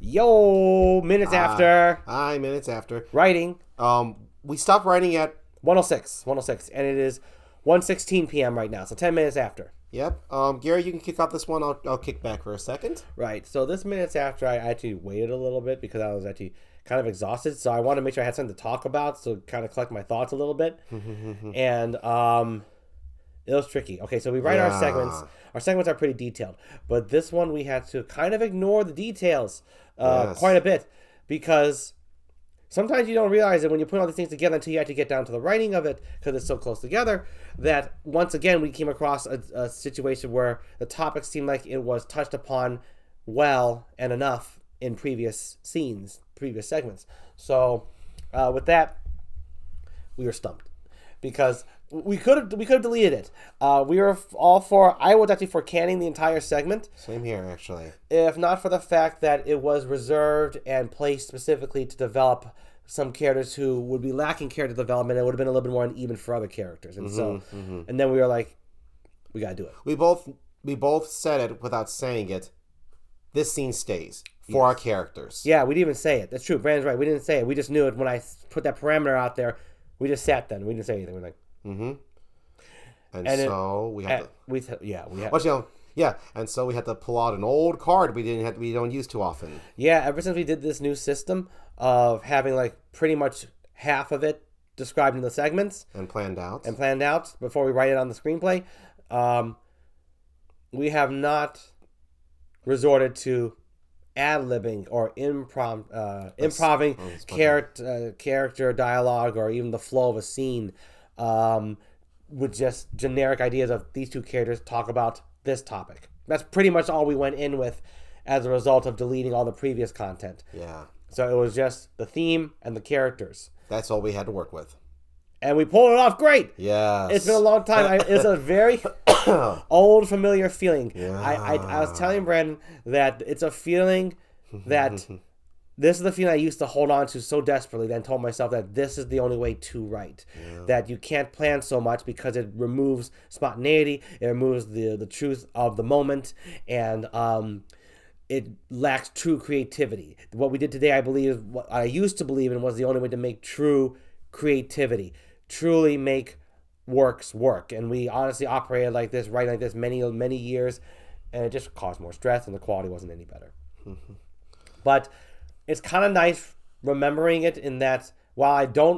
Yo, minutes after. Hi, minutes after. Writing. We stopped writing at... 106, and it is 1:16 p.m. right now, so 10 minutes after. Yep. Garrett, you can kick off this one. I'll kick back for a second. Right, so this minutes after, I actually waited a little bit because I was actually kind of exhausted, so I wanted to make sure I had something to talk about, so kind of collect my thoughts a little bit. And it was tricky. Okay, so we write our segments. Our segments are pretty detailed, but this one we had to kind of ignore the details quite a bit because sometimes you don't realize it when you put all these things together until you actually get down to the writing of it because it's so close together that once again we came across a situation where the topic seemed like it was touched upon well and enough in previous scenes, previous segments. So with that, we were stumped because we could have deleted it. We were all for. I was actually for canning the entire segment. Same here, actually. If not for the fact that it was reserved and placed specifically to develop some characters who would be lacking character development, and it would have been a little bit more uneven for other characters. And and then we were like, we gotta do it. We both said it without saying it. This scene stays for our characters. Yeah, we didn't even say it. That's true. Brandon's right. We didn't say it. We just knew it when I put that parameter out there. We just sat then. We didn't say anything. We're like. And so we had and so we had to pull out an old card we don't use too often. Yeah, ever since we did this new system of having like pretty much half of it described in the segments and planned out before we write it on the screenplay, we have not resorted to ad-libbing or improving character dialogue or even the flow of a scene with just generic ideas of these two characters talk about this topic. That's pretty much all we went in with as a result of deleting all the previous content. Yeah. So it was just the theme and the characters. That's all we had to work with. And we pulled it off great. Yes. It's been a long time. It's a very old, familiar feeling. Yeah. I was telling Brandon that it's a feeling that this is the feeling I used to hold on to so desperately, then told myself that this is the only way to write. Yeah. That you can't plan so much because it removes spontaneity, it removes the truth of the moment, and it lacks true creativity. What we did today, I believe, what I used to believe in was the only way to make true creativity, truly make works work. And we honestly operated like this, writing like this many years, and it just caused more stress and the quality wasn't any better. But it's kind of nice remembering it in that while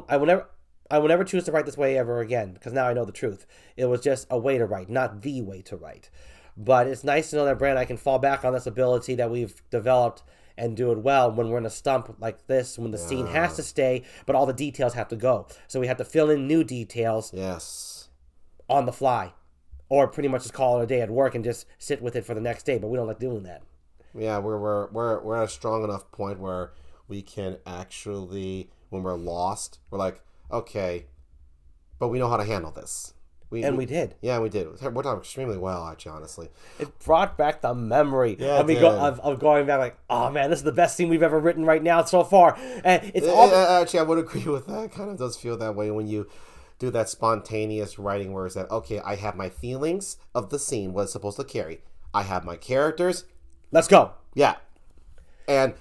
I will never choose to write this way ever again because now I know the truth. It was just a way to write, not the way to write. But it's nice to know that, Brand, I can fall back on this ability that we've developed and do it well when we're in a stump like this, when the scene has to stay, but all the details have to go. So we have to fill in new details on the fly. Or pretty much just call it a day at work and just sit with it for the next day, but we don't like doing that. Yeah, we're at a strong enough point where we can actually, when we're lost, we're like, okay, but we know how to handle this. We did. Yeah, we did. It worked out extremely well, actually, honestly. It brought back the memory of going back like, oh man, this is the best scene we've ever written right now so far. And it's actually, I would agree with that. It kind of does feel that way when you do that spontaneous writing where it's that, okay, I have my feelings of the scene, what it's supposed to carry. I have my characters. Let's go. Yeah. And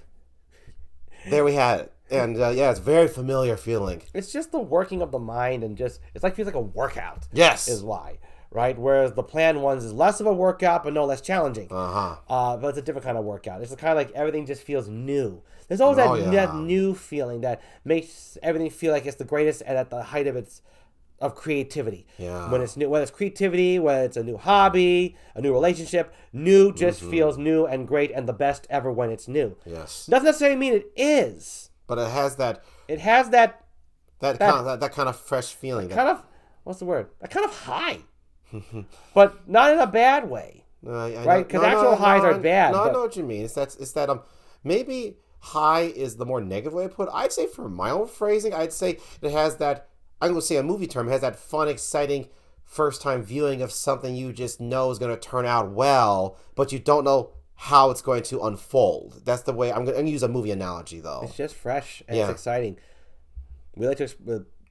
there we had it. And it's a very familiar feeling. It's just the working of the mind and it's like feels like a workout. Yes. Is why. Right? Whereas the planned ones is less of a workout, but no less challenging. But it's a different kind of workout. It's kind of like everything just feels new. There's always that new feeling that makes everything feel like it's the greatest and at the height of creativity. Yeah. When it's new, whether it's creativity, whether it's a new hobby, a new relationship, new just feels new and great and the best ever when it's new. Yes. Doesn't necessarily mean it is. But it has that. It has that kind of fresh feeling. Kind of, what's the word? That kind of high. But not in a bad way. Right? Because actual highs are bad. No, I know what you mean. It's that maybe high is the more negative way to put it. I'd say for my own phrasing, I'd say it has that. I'm going to say a movie term, has that fun, exciting first-time viewing of something you just know is going to turn out well, but you don't know how it's going to unfold. That's the way I'm going to use a movie analogy, though. It's just fresh and it's exciting. We like to.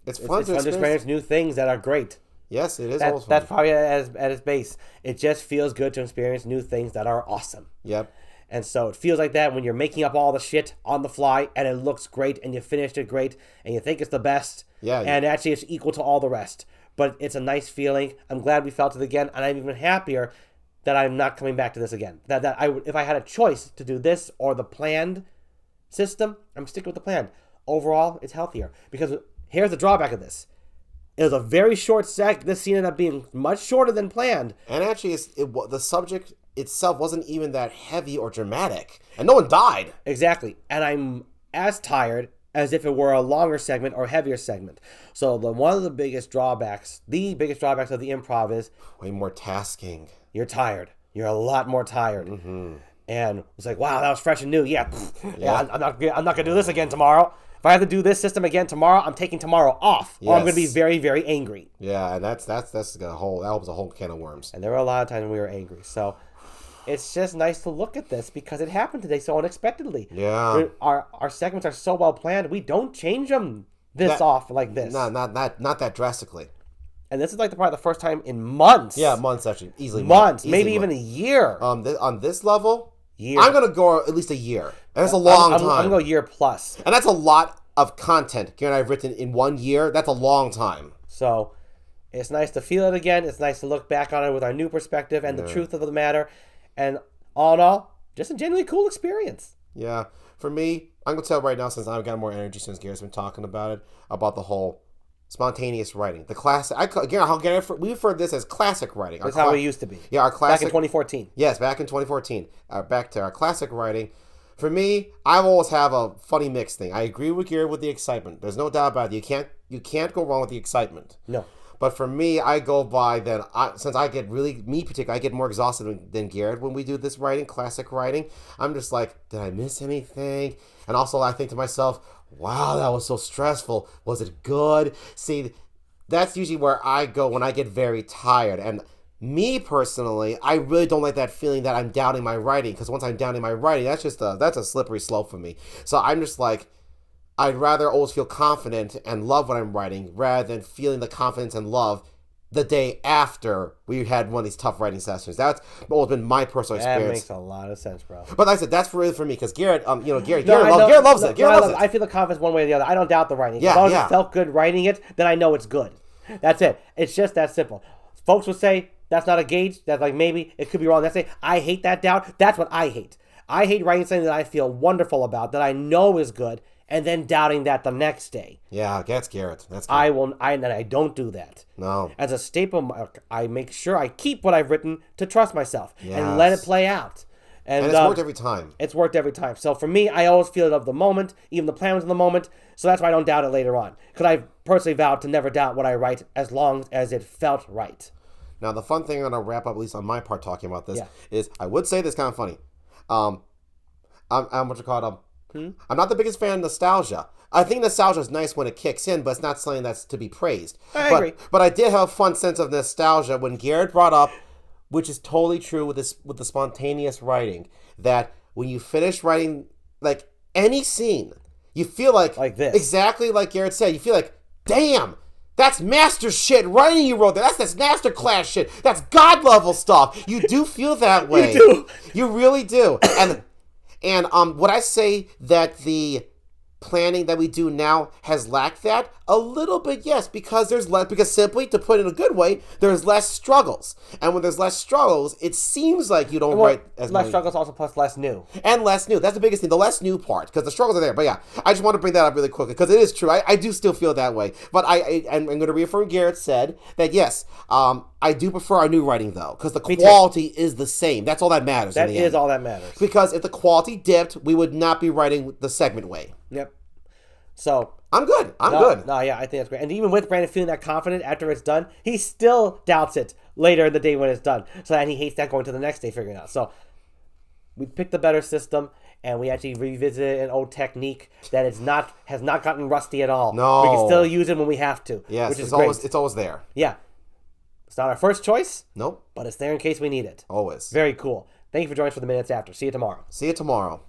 It's fun to experience new things that are great. Yes, it is. That's probably at its base. It just feels good to experience new things that are awesome. Yep. And so it feels like that when you're making up all the shit on the fly and it looks great and you finished it great and you think it's the best. Yeah. And actually it's equal to all the rest. But it's a nice feeling. I'm glad we felt it again. And I'm even happier that I'm not coming back to this again. If I had a choice to do this or the planned system, I'm sticking with the planned. Overall, it's healthier. Because here's the drawback of this. It was a very short sec. This scene ended up being much shorter than planned. And actually, the subject itself wasn't even that heavy or dramatic. And no one died. Exactly. And I'm as tired as if it were a longer segment or heavier segment. So one of the biggest drawbacks of the improv is... way more tasking. You're tired. You're a lot more tired. Mm-hmm. And it's like, wow, that was fresh and new. Yeah, I'm not going to do this again tomorrow. If I have to do this system again tomorrow, I'm taking tomorrow off, or I'm going to be very, very angry. Yeah, and that opens a whole can of worms. And there were a lot of times when we were angry. So it's just nice to look at this because it happened today so unexpectedly. Yeah, our segments are so well planned. We don't change them off like this. Not that drastically. And this is like probably the first time in months. Yeah, months actually, easily months, easily maybe even a year. On this level. Year. I'm going to go at least a year. And that's a long time. I'm going to go year plus. And that's a lot of content Garrett and I have written in 1 year. That's a long time. So it's nice to feel it again. It's nice to look back on it with our new perspective and the truth of the matter. And all in all, just a genuinely cool experience. Yeah. For me, I'm going to tell right now, since I've got more energy since Garrett's been talking about it, about the whole spontaneous writing. The classic. We refer to this as classic writing. That's how we used to be. Yeah, our classic. Back in 2014. Yes, back in 2014. Back to our classic writing. For me, I always have a funny mix thing. I agree with Garrett with the excitement. There's no doubt about it. You can't go wrong with the excitement. No. But for me, I go by then. Since I get I get more exhausted than Garrett when we do this writing, classic writing. I'm just like, did I miss anything? And also, I think to myself, wow, that was so stressful. Was it good? See, that's usually where I go when I get very tired. And me personally, I really don't like that feeling that I'm doubting my writing, because once I'm doubting my writing, that's a slippery slope for me. So I'm just like, I'd rather always feel confident and love what I'm writing rather than feeling the confidence and love the day after we had one of these tough writing sessions. That's always been my personal experience. That makes a lot of sense, bro. But like I said, that's really for me, because Garrett loves it. I feel the confidence one way or the other. I don't doubt the writing. As long as it felt good writing it, then I know it's good. That's it. It's just that simple. Folks would say that's not a gauge. That's like maybe it could be wrong. That's say I hate that doubt. That's what I hate. I hate writing something that I feel wonderful about, that I know is good, and then doubting that the next day. Yeah, that's Garrett. That's Garrett. I don't do that. No. As a staple, I make sure I keep what I've written to trust myself and let it play out. And it's worked every time. It's worked every time. So for me, I always feel it of the moment, even the plan was in the moment. So that's why I don't doubt it later on. Because I personally vowed to never doubt what I write as long as it felt right. Now, the fun thing I'm going to wrap up, at least on my part talking about this, is I would say this kind of funny. I'm not the biggest fan of nostalgia. I think nostalgia is nice when it kicks in, but it's not something that's to be praised. I agree. But I did have a fun sense of nostalgia when Garrett brought up, which is totally true with the spontaneous writing, that when you finish writing like any scene, you feel like this. Exactly like Garrett said, you feel like, damn, that's master shit writing you wrote there. That's master class shit. That's God level stuff. You do feel that way. You do. You really do. And would I say that the planning that we do now has lacked that? A little bit, yes, because because simply, to put it in a good way, there's less struggles. And when there's less struggles, it seems like you don't write as less many. struggles also plus less new. And less new. That's the biggest thing, the less new part, because the struggles are there. But yeah, I just want to bring that up really quickly, because it is true. I do still feel that way. But I'm going to reaffirm Garrett said that, yes, I do prefer our new writing, though, because the quality is the same. That's all that matters. That is all that matters. Because if the quality dipped, we would not be writing the segment way. Yep. So I'm good. I'm good. No, yeah, I think that's great. And even with Brandon feeling that confident after it's done, he still doubts it later in the day when it's done. So and he hates that going to the next day figuring it out. So we picked the better system, and we actually revisited an old technique that has not gotten rusty at all. No, we can still use it when we have to. Yes, which is great. It's always there. Yeah, it's not our first choice. Nope, but it's there in case we need it. Always. Very cool. Thank you for joining us for the Minutes After. See you tomorrow. See you tomorrow.